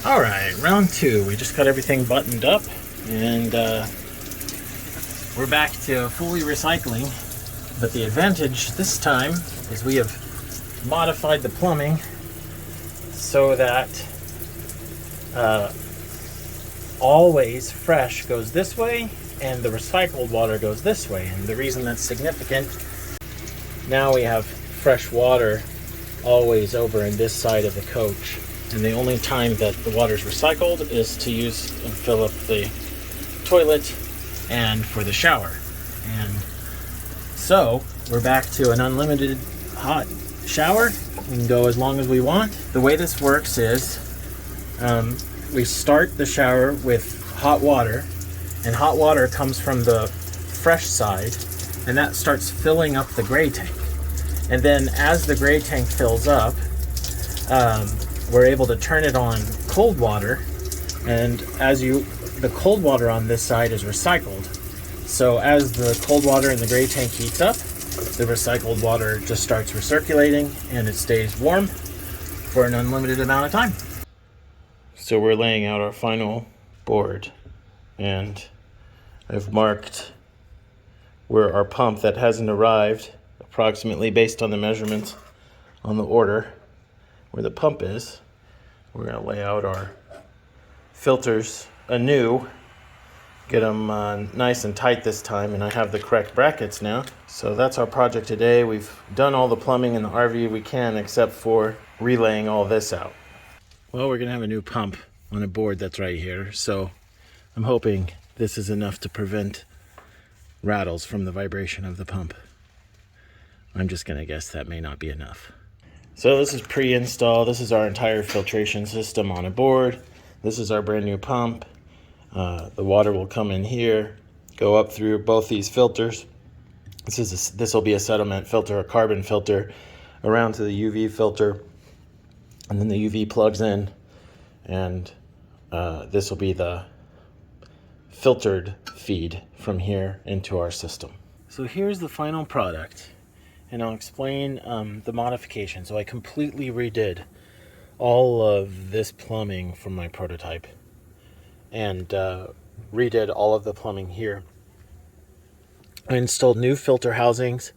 All right, round two. We just got everything buttoned up, and we're back to fully recycling. But the advantage this time is we have modified the plumbing so that always fresh goes this way and the recycled water goes this way. And the reason that's significant, now we have fresh water always over in this side of the coach. And the only time that the water is recycled is to use and fill up the toilet and for the shower. And so we're back to an unlimited hot shower. We can go as long as we want. The way this works is we start the shower with hot water, and hot water comes from the fresh side, and that starts filling up the gray tank. And then as the gray tank fills up, we're able to turn it on cold water, and the cold water on this side is recycled. So as the cold water in the gray tank heats up, the recycled water just starts recirculating and it stays warm for an unlimited amount of time. So we're laying out our final board, and I've marked where our pump that hasn't arrived, approximately based on the measurements on the order, where the pump is. We're going to lay out our filters anew, get them nice and tight this time, and I have the correct brackets now. So that's our project today. We've done all the plumbing in the RV we can, except for relaying all this out. Well, we're going to have a new pump on a board that's right here, so I'm hoping this is enough to prevent rattles from the vibration of the pump. I'm just going to guess that may not be enough. So this is pre-install. This is our entire filtration system on a board. This is our brand new pump. The water will come in here, go up through both these filters. This will be a sediment filter, a carbon filter, around to the UV filter, and then the UV plugs in, and this will be the filtered feed from here into our system. So here's the final product, and I'll explain the modification. So I completely redid all of this plumbing from my prototype, and redid all of the plumbing here. I installed new filter housings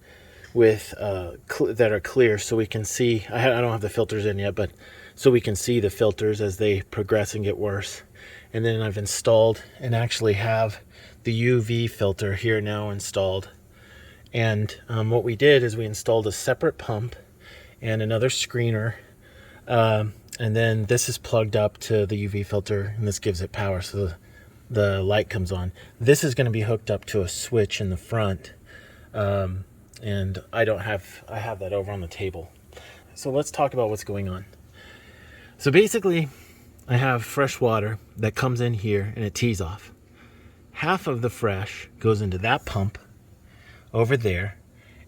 with that are clear, so we can see. I don't have the filters in yet, but so we can see the filters as they progress and get worse. And then I've installed and actually have the UV filter here now installed. And what we did is we installed a separate pump and another screener, and then this is plugged up to the UV filter, and this gives it power, so the light comes on. This is going to be hooked up to a switch in the front, and I have that over on the table. So let's talk about what's going on. So basically, I have fresh water that comes in here and it tees off. Half of the fresh goes into that pump over there,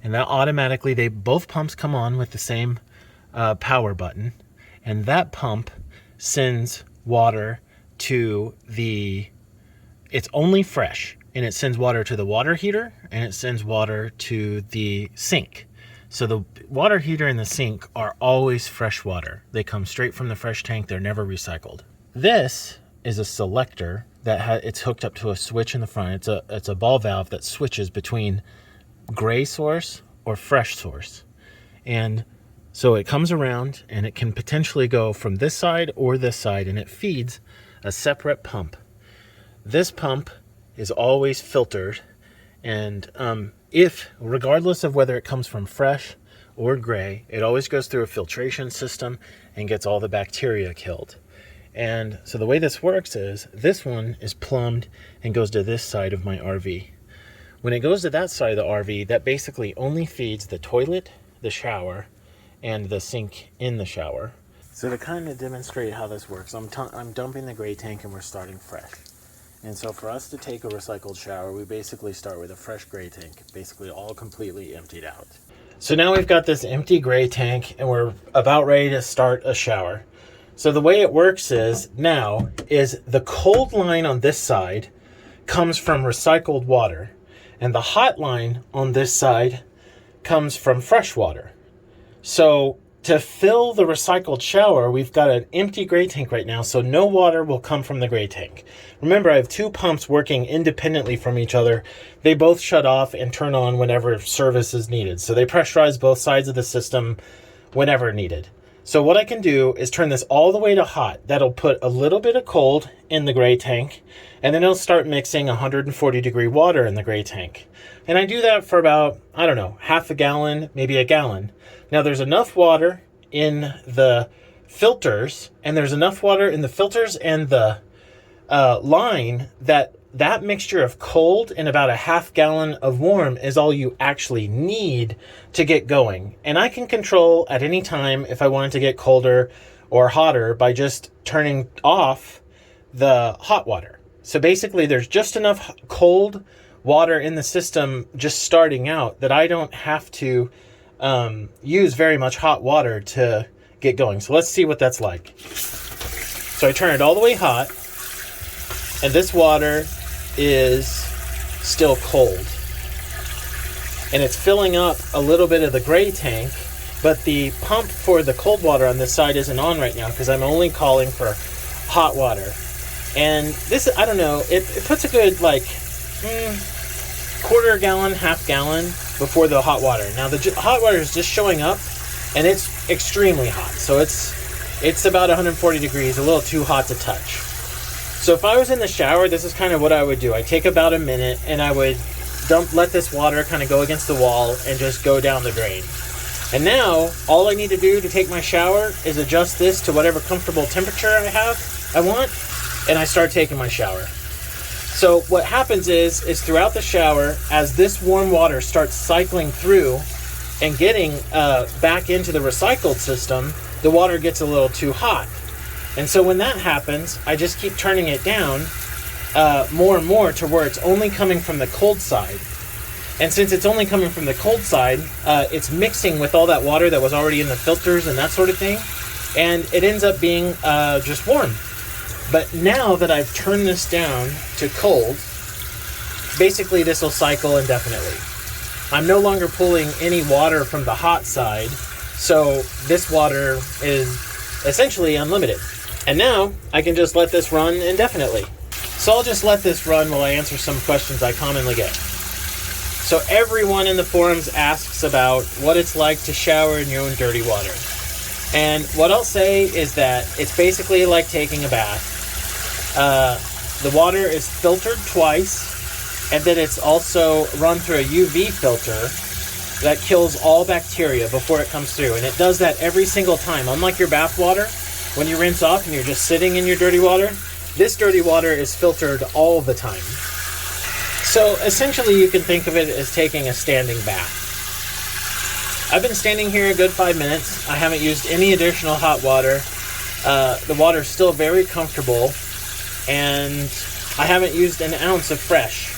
and that automatically, both pumps come on with the same power button, and that pump sends water to it's only fresh, and it sends water to the water heater, and it sends water to the sink. So the water heater and the sink are always fresh water. They come straight from the fresh tank. They're never recycled. This is a selector that it's hooked up to a switch in the front. It's a ball valve that switches between gray source or fresh source. And so it comes around, and it can potentially go from this side or this side, and it feeds a separate pump. This pump is always filtered, and regardless of whether it comes from fresh or gray, it always goes through a filtration system and gets all the bacteria killed. And so the way this works is this one is plumbed and goes to this side of my RV. When it goes to that side of the RV, that basically only feeds the toilet, the shower, and the sink in the shower. So to kind of demonstrate how this works, I'm dumping the gray tank and we're starting fresh. And so for us to take a recycled shower, we basically start with a fresh gray tank, basically all completely emptied out. So now we've got this empty gray tank and we're about ready to start a shower. So the way it works is the cold line on this side comes from recycled water, and the hot line on this side comes from fresh water. So to fill the recycled shower, we've got an empty gray tank right now, so no water will come from the gray tank. Remember, I have two pumps working independently from each other. They both shut off and turn on whenever service is needed. So they pressurize both sides of the system whenever needed. So what I can do is turn this all the way to hot. That'll put a little bit of cold in the gray tank, and then it'll start mixing 140-degree water in the gray tank. And I do that for about, I don't know, half a gallon, maybe a gallon. Now there's enough water in the filters, and there's enough water in the filters and the line that mixture of cold and about a half gallon of warm is all you actually need to get going. And I can control at any time if I wanted to get colder or hotter by just turning off the hot water. So basically there's just enough cold water in the system just starting out that I don't have to use very much hot water to get going. So let's see what that's like. So I turn it all the way hot, and this water is still cold. And it's filling up a little bit of the gray tank, but the pump for the cold water on this side isn't on right now because I'm only calling for hot water. And this, I don't know, it puts a good quarter gallon, half gallon before the hot water. Now the hot water is just showing up, and it's extremely hot. So it's about 140 degrees, a little too hot to touch. So if I was in the shower, this is kind of what I would do. I'd take about a minute, and I would let this water kind of go against the wall and just go down the drain. And now all I need to do to take my shower is adjust this to whatever comfortable temperature I want, and I start taking my shower. So what happens is throughout the shower, as this warm water starts cycling through and getting back into the recycled system, the water gets a little too hot. And so when that happens, I just keep turning it down more and more to where it's only coming from the cold side. And since it's only coming from the cold side, it's mixing with all that water that was already in the filters and that sort of thing. And it ends up being just warm. But now that I've turned this down to cold, basically this will cycle indefinitely. I'm no longer pulling any water from the hot side, so this water is essentially unlimited. And now I can just let this run indefinitely. So I'll just let this run while I answer some questions I commonly get. So everyone in the forums asks about what it's like to shower in your own dirty water. And what I'll say is that it's basically like taking a bath. The water is filtered twice, and then it's also run through a UV filter that kills all bacteria before it comes through. And it does that every single time. Unlike your bath water, when you rinse off and you're just sitting in your dirty water, this dirty water is filtered all the time. So essentially you can think of it as taking a standing bath. I've been standing here a good 5 minutes. I haven't used any additional hot water. The water's still very comfortable, and I haven't used an ounce of fresh.